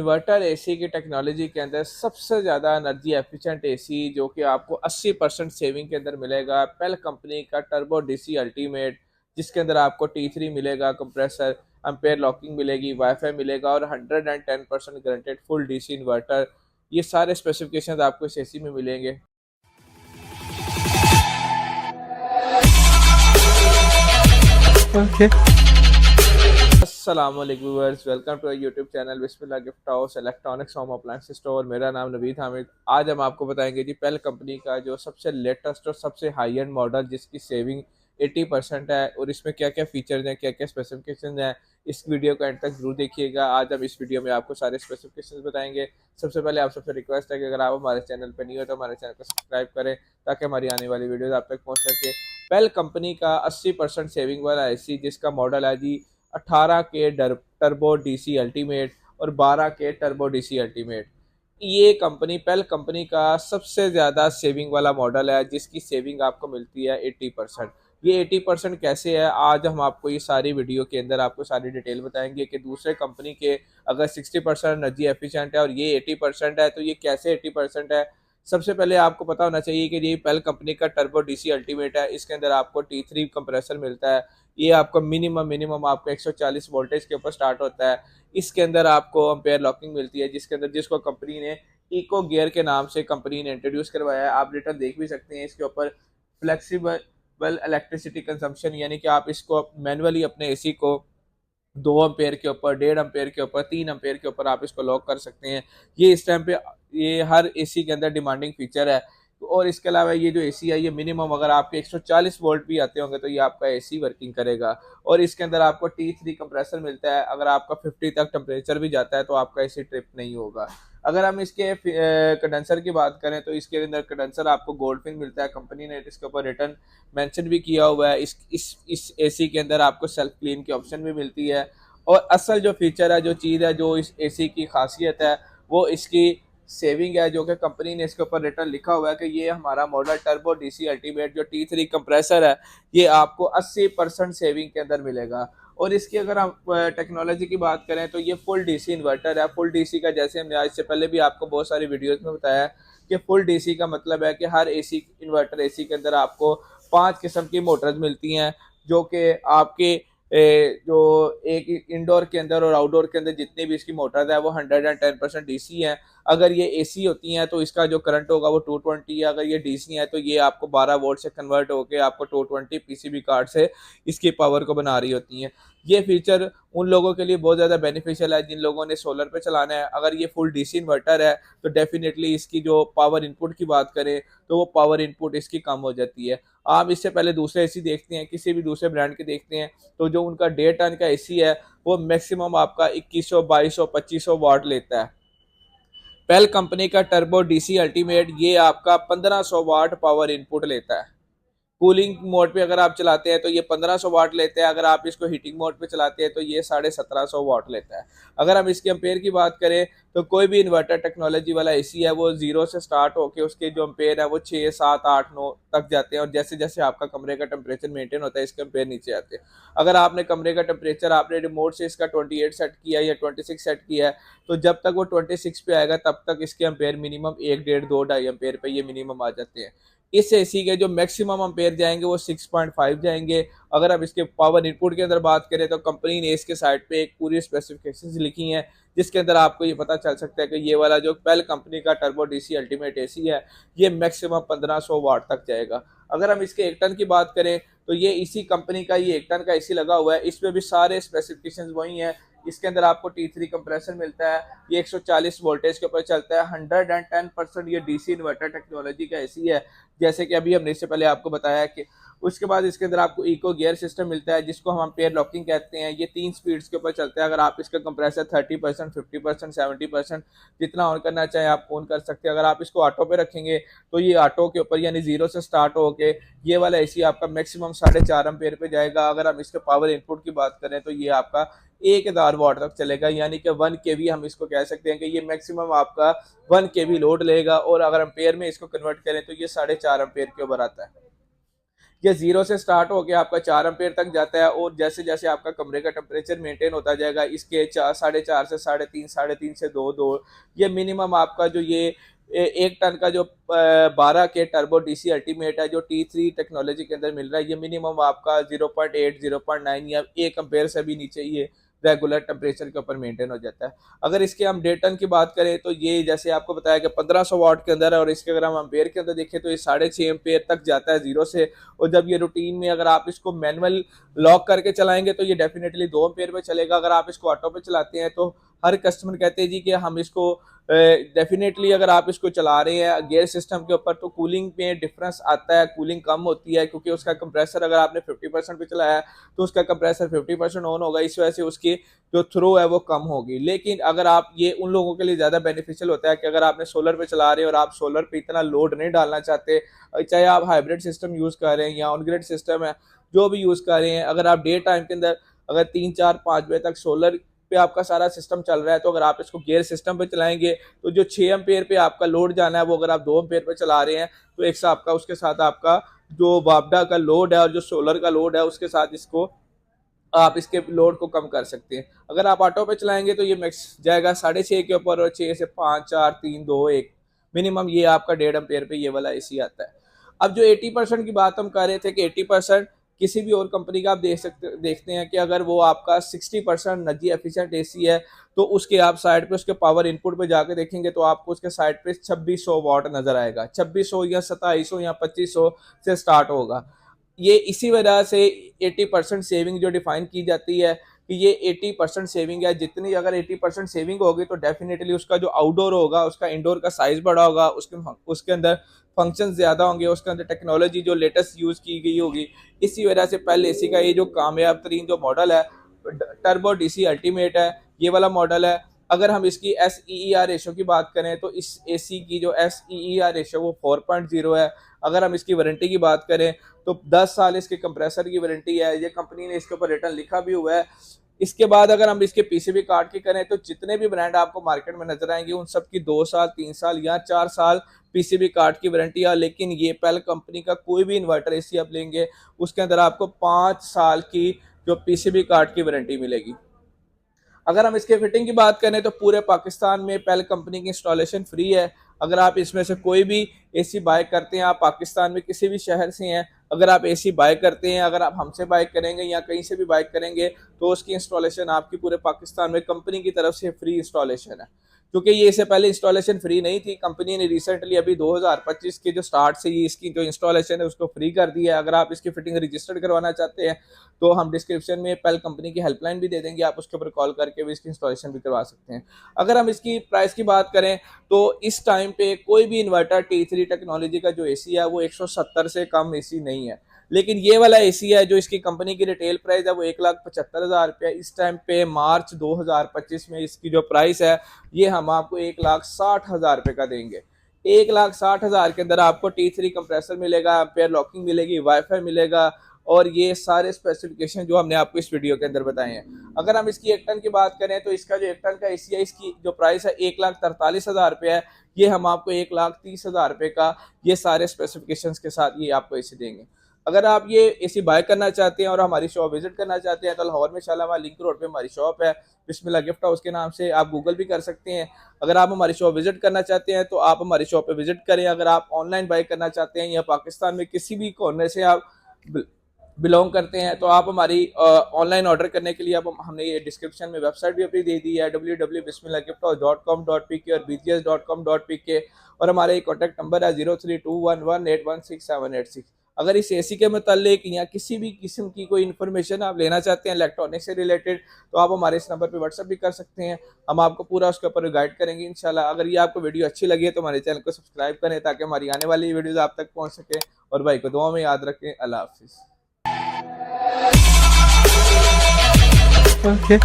Inverter AC की technology के अंदर सबसे ज़्यादा एनर्जी एफिशिएंट एसी जो कि आपको 80% सेविंग के अंदर मिलेगा, पेल कंपनी का टर्बो डीसी अल्टीमेट, जिसके अंदर आपको T3 मिलेगा कंप्रेसर, एम्पेयर लॉकिंग मिलेगी, वाईफाई मिलेगा और 110% गारंटेड फुल डीसी इन्वर्टर। ये सारे स्पेसिफिकेशंस आपको इस एसी में मिलेंगे। ओके। अस्सलाम वालेकुम viewers, welcome to YouTube channel Bismillah gift house electronics home appliance store. मेरा नाम नवीद हामिद। आज हम आपको बताएंगे जी पेल कंपनी का जो सबसे लेटेस्ट और सबसे हाई एंड मॉडल जिसकी सेविंग 80% है और इसमें क्या क्या फीचर्स हैं, क्या क्या स्पेसिफिकेशन हैं। इस वीडियो को एंड तक जरूर देखिएगा। आज हम इस वीडियो में आपको सारे स्पेसिफिकेशन बताएंगे। सबसे पहले आप सबसे रिक्वेस्ट है कि अगर आप हमारे चैनल पर नहीं हो तो हमारे चैनल को सब्सक्राइब करें ताकि हमारी आने वाली वीडियोज आप तक पहुँच सके। पेल कंपनी का 80% सेविंग वाला एसी जिसका मॉडल है जी 18 के टर्बो डीसी अल्टीमेट और 12 के टर्बो डीसी अल्टीमेट। ये कंपनी पेल कंपनी का सबसे ज़्यादा सेविंग वाला मॉडल है जिसकी सेविंग आपको मिलती है 80%। ये 80% कैसे है, आज हम आपको ये सारी वीडियो के अंदर आपको सारी डिटेल बताएंगे कि दूसरे कंपनी के अगर 60% एनर्जी एफिशिएंट है और ये 80% है तो ये कैसे 80% है। सबसे पहले आपको पता होना चाहिए कि ये पेल कंपनी का टर्बो डीसी अल्टीमेट है। इसके अंदर आपको T3 कंप्रेसर मिलता है। ये आपको मिनिमम आपको 140 वोल्टेज के ऊपर स्टार्ट होता है। इसके अंदर आपको अम्पेयर लॉकिंग मिलती है जिसके अंदर जिसको कंपनी ने इको गियर के नाम से कंपनी ने इंट्रोड्यूस करवाया है। आप रिटर्न देख भी सकते हैं इसके ऊपर। फ्लेक्सिबल इलेक्ट्रिसिटी कंजम्पशन, यानी कि आप इसको मैनुअली अपने एसी को 2 एम्पेयर के ऊपर, 1.5 एम्पेयर के ऊपर, 3 एम्पेयर के ऊपर आप इसको लॉक कर सकते हैं। ये इस टाइम पे ये हर एसी के अंदर डिमांडिंग फीचर है। और इसके अलावा ये जो एसी है ये मिनिमम अगर आपके 140 वोल्ट भी आते होंगे तो ये आपका एसी वर्किंग करेगा। और इसके अंदर आपको T3 कंप्रेसर मिलता है। अगर आपका 50 तक टेम्परेचर भी जाता है तो आपका एसी ट्रिप नहीं होगा। अगर हम इसके कंडेंसर की बात करें तो इसके अंदर कंडेंसर आपको गोल्डफिन मिलता है। कंपनी ने इसके ऊपर रिटर्न मेंशन भी किया हुआ है। इस एसी के अंदर आपको सेल्फ क्लीन की ऑप्शन भी मिलती है। और असल जो फीचर है, जो चीज़ है, जो इस एसी की खासियत है वो इसकी सेविंग है, जो कि कंपनी ने इसके ऊपर रिटर्न लिखा हुआ है कि ये हमारा मॉडल टर्बो डीसी अल्टीमेट जो T3 कंप्रेसर है ये आपको 80% सेविंग के अंदर मिलेगा। और इसकी अगर हम टेक्नोलॉजी की बात करें तो ये फुल डीसी इन्वर्टर है। फुल डीसी का जैसे हमने आज से पहले भी आपको बहुत सारी वीडियोस में बताया कि फुल डीसी का मतलब है कि हर एसी इन्वर्टर एसी के अंदर आपको 5 किस्म की मोटर्स मिलती हैं जो कि आपके जो एक इंडोर के अंदर और आउटडोर के अंदर जितनी भी इसकी मोटर्स है वो 110% डीसी है। अगर ये एसी होती हैं तो इसका जो करंट होगा वो 220 है। अगर ये डीसी है तो ये आपको 12 वोल्ट से कन्वर्ट होकर आपको 220 पीसीबी कार्ड से इसकी पावर को बना रही होती हैं। ये फीचर उन लोगों के लिए बहुत ज़्यादा बेनिफिशियल है जिन लोगों ने सोलर पे चलाना है। अगर ये फुल डीसी इन्वर्टर है तो डेफिनेटली इसकी जो पावर इनपुट की बात करें तो वो पावर इनपुट इसकी कम हो जाती है। आप इससे पहले दूसरे एसी देखते हैं, किसी भी दूसरे ब्रांड के देखते हैं तो जो उनका 1.5 टन का एसी है वो मैक्सिमम आपका 2100 2200 2500 वाट लेता है। पेल कंपनी का टर्बो डीसी अल्टीमेट ये आपका 1500 वाट पावर इनपुट लेता है। कूलिंग मोड पे अगर आप चलाते हैं तो ये 1500 वाट लेते हैं। अगर आप इसको हीटिंग मोड पे चलाते हैं तो ये 1750 वाट लेता है। अगर हम इसके एम्पेयर की बात करें तो कोई भी इन्वर्टर टेक्नोलॉजी वाला एसी है वो जीरो से स्टार्ट होकर उसके जो एम्पेयर है वो 6 7 8 9 तक जाते हैं। और जैसे जैसे आपका कमरे का टेम्परेचर मेंटेन होता है इसके एम्पेयर नीचे आते हैं। अगर आपने कमरे का टेम्परेचर आपने रिमोट से इसका 28 सेट किया या 26 सेट किया है तो जब तक वो 26 पे आएगा तब तक इसके एम्पेयर मिनिमम 1 1.5 2 2.5 एम्पेयर पे ये मिनिमम आ जाते हैं। इस एसी के जो मैक्सिमम अम्पेयर जाएंगे वो 6.5 जाएंगे। अगर आप इसके पावर इनपुट के अंदर बात करें तो कंपनी ने इसके साइड पे एक पूरी स्पेसिफिकेशंस लिखी हैं जिसके अंदर आपको ये पता चल सकता है कि ये वाला जो पेल कंपनी का टर्बो डीसी अल्टीमेट एसी है ये मैक्सिमम 1500 वाट तक जाएगा। अगर हम इसके 1 टन की बात करें तो ये इसी कंपनी का ये 1 टन का एसी लगा हुआ है। इसमें भी सारे स्पेसिफिकेशंस वही हैं। इसके अंदर आपको T3 कंप्रेसर मिलता है। ये 140 वोल्टेज के ऊपर चलता है। 110% ये डीसी इन्वर्टर टेक्नोलॉजी का एसी है जैसे कि अभी हमने इससे पहले आपको बताया कि उसके बाद इसके अंदर आपको इको गियर सिस्टम मिलता है जिसको हम पेयर लॉकिंग कहते हैं। ये 3 स्पीड्स के ऊपर चलता है। अगर आप इसका कंप्रेसर 30% 50% 70% जितना ऑन करना चाहें आप ऑन कर सकते हैं। अगर आप इसको ऑटो पे रखेंगे तो ये ऑटो के ऊपर यानी जीरो से स्टार्ट होके ये वाला एसी आपका मैक्सिमम 4.5 एम्पेयर पे जाएगा। अगर हम इसके पावर इनपुट की बात करें तो ये आपका 1000 वाट तक चलेगा, यानी कि 1 kV हम इसको कह सकते हैं कि ये मैक्सिमम आपका 1 kV लोड लेगा। और अगर एम्पेयर में इसको कन्वर्ट करें तो ये 4.5 एम्पेयर के ऊपर आता है। ये 0 से स्टार्ट होकर आपका 4 एम्पेयर तक जाता है, और जैसे जैसे आपका कमरे का टेम्परेचर मेंटेन होता जाएगा, इसके 4, 4.5 से 3.5, 3.5 से 2, ये मिनिमम आपका जो ये 1 टन का जो 12 के टर्बो डीसी अल्टीमेट है जो T3 टेक्नोलॉजी के अंदर मिल रहा है, ये मिनिमम आपका 0.8, 0.9 या 1 एम्पेयर से भी नीचे ये रेगुलर टेम्परेचर के ऊपर मेंटेन हो जाता है। अगर इसके हम डे टन की बात करें तो ये जैसे आपको बताया कि 1500 वाट के अंदर है, और इसके अगर हम एम्पेयर के अंदर देखें तो ये 6.5 एम्पेयर तक जाता है 0 से। और जब ये रूटीन में अगर आप इसको मैनुअल लॉक करके चलाएंगे तो ये डेफिनेटली 2 एम्पेयर पे चलेगा। अगर आप इसको ऑटो पे चलाते हैं तो हर कस्टमर कहते हैं जी कि हम इसको डेफिनेटली अगर आप इसको चला रहे हैं गियर सिस्टम के ऊपर तो कूलिंग में डिफरेंस आता है, कूलिंग कम होती है, क्योंकि उसका कंप्रेसर अगर आपने 50% पे चलाया है तो उसका कंप्रेसर 50% ऑन होगा, इस वजह से उसकी जो थ्रो है वो कम होगी। लेकिन अगर आप ये उन लोगों के लिए ज़्यादा बेनिफिशियल होता है कि अगर आपने सोलर पे चला रहे हैं और आप सोलर पे इतना लोड नहीं डालना चाहते, चाहे आप हाइब्रिड सिस्टम यूज़ कर रहे हैं या ऑन ग्रिड सिस्टम है जो भी यूज़ कर रहे हैं, अगर आप डे टाइम के अंदर अगर 3, 4, 5 बजे तक सोलर पे आपका सारा सिस्टम चल रहा है तो अगर आप इसको गियर सिस्टम पे चलाएंगे तो जो 6 एम्पेयर पे आपका लोड जाना है वो अगर आप 2 एम्पेयर पे चला रहे हैं तो एक साथ आपका उसके साथ आपका जो वापडा का लोड है और जो सोलर का लोड है उसके साथ इसको आप इसके लोड को कम कर सकते हैं। अगर आप ऑटो पे चलाएंगे तो ये मैक्स जाएगा 6.5 के ऊपर, और 6 से 5, 4, 3, 2, 1 मिनिमम ये आपका 1.5 एम्पेयर पे ये वाला एसी आता है। अब जो 80% की बात हम कर रहे थे कि 80% किसी भी और कंपनी का आप देखते हैं कि अगर वो आपका 60% एनर्जी एफिशिएंट एसी है तो उसके आप साइड पे उसके पावर इनपुट पे जाके देखेंगे तो आपको उसके साइड पे 2600 वाट नजर आएगा। 2600 या 2700 या 2500 से स्टार्ट होगा। ये इसी वजह से 80% सेविंग जो डिफाइन की जाती है कि ये 80% सेविंग है। जितनी अगर 80% सेविंग होगी तो डेफिनेटली उसका जो आउटडोर होगा उसका इंडोर का साइज बड़ा होगा, उसके अंदर फंक्शन ज़्यादा होंगे, उसके अंदर टेक्नोलॉजी जो लेटेस्ट यूज़ की गई होगी। इसी वजह से पहले एसी का ये जो कामयाब तरीन जो मॉडल है टर्बो डीसी अल्टीमेट है, ये वाला मॉडल है। अगर हम इसकी SEER रेशो की बात करें तो इस एसी की जो SEER रेशो वो 4.0 है। अगर हम इसकी वारंटी की बात करें तो 10 साल इसके कंप्रेसर की वारंटी है, ये कंपनी ने इसके ऊपर रिटर्न लिखा भी हुआ है। इसके बाद अगर हम इसके पीसीबी कार्ड की करें तो जितने भी ब्रांड आपको मार्केट में नजर आएंगे उन सब की 2 साल, 3 साल या 4 साल पीसीबी कार्ड की वारंटी है। लेकिन ये पेल कंपनी का कोई भी इन्वर्टर एसी आप लेंगे उसके अंदर आपको 5 साल की जो पीसीबी कार्ड की वारंटी मिलेगी। अगर हम इसके फिटिंग की बात करें तो पूरे पाकिस्तान में पेल कंपनी की इंस्टॉलेशन फ्री है। अगर आप इसमें से कोई भी एसी बाय करते हैं, आप पाकिस्तान में किसी भी शहर से हैं, अगर आप एसी बाय करते हैं, अगर आप हमसे बाय करेंगे या कहीं से भी बाय करेंगे तो उसकी इंस्टॉलेशन आपकी पूरे पाकिस्तान में कंपनी की तरफ से फ्री इंस्टॉलेशन है। क्योंकि ये इससे पहले इंस्टॉलेशन फ्री नहीं थी, कंपनी ने रिसेंटली अभी 2025 के जो स्टार्ट से ही इसकी जो इंस्टॉलेशन है उसको फ्री कर दिया है। अगर आप इसकी फिटिंग रजिस्टर्ड करवाना चाहते हैं तो हम डिस्क्रिप्शन में पेल कंपनी की हेल्पलाइन भी दे देंगे, आप उसके ऊपर कॉल करके भी इसकी इंस्टॉलेशन भी करवा सकते हैं। अगर हम इसकी प्राइस की बात करें तो इस टाइम पे कोई भी इन्वर्टर T3 टेक्नोलॉजी का जो एसी है वो 170 से कम एसी नहीं है। लेकिन ये वाला एसी है जो इसकी कंपनी की रिटेल प्राइस है वो 1,75,000 रुपया। इस टाइम पे मार्च 2025 में इसकी जो प्राइस है ये हम आपको 1,60,000 रुपये का देंगे। 1,60,000 के अंदर आपको T3 कंप्रेसर मिलेगा, एम्पेयर लॉकिंग मिलेगी, वाईफाई मिलेगा, और ये सारे स्पेसिफिकेशन जो हमने आपको इस वीडियो के अंदर बताए हैं। अगर हम इसकी 1 टन की बात करें तो इसका जो 1 टन का एसी है इसकी जो प्राइस है 1,43,000 रुपये है। ये हम आपको 1,30,000 रुपये का ये सारे स्पेसिफिकेशंस के साथ ये आपको एसी देंगे। अगर आप ये एसी बाय करना चाहते हैं और हमारी शॉप विजिट करना चाहते हैं तो लाहौर में शालामार लिंक रोड पे हमारी शॉप है, बिस्मिल्लाह गिफ्ट हाउस के नाम से, आप गूगल भी कर सकते हैं। अगर आप हमारी शॉप विजिट करना चाहते हैं तो आप हमारी शॉप पे विजिट करें। अगर आप ऑनलाइन बाय करना चाहते हैं या पाकिस्तान में किसी भी कॉर्नर से आप बिलोंग करते हैं तो आप हमारी ऑनलाइन ऑर्डर करने के लिए अब हमने ये डिस्क्रिप्शन में वेबसाइट भी अपनी दे दी है www.bismillahgifthouse.com.pk और bgs.com.pk, और हमारे कॉन्टैक्ट नंबर है 032118167886। अगर इस एसी के मतलब या किसी भी किस्म की कोई इन्फॉर्मेशन आप लेना चाहते हैं इलेक्ट्रॉनिक से रिलेटेड तो आप हमारे इस नंबर पे व्हाट्सअप भी कर सकते हैं, हम आपको पूरा उसके ऊपर गाइड करेंगे इंशाल्लाह। अगर ये आपको वीडियो अच्छी लगी है तो हमारे चैनल को सब्सक्राइब करें ताकि हमारी आने वाली वीडियोज़ आप तक पहुँच सके, और भाई को दुआ में याद रखें। अल्लाह हाफिज़। Okay.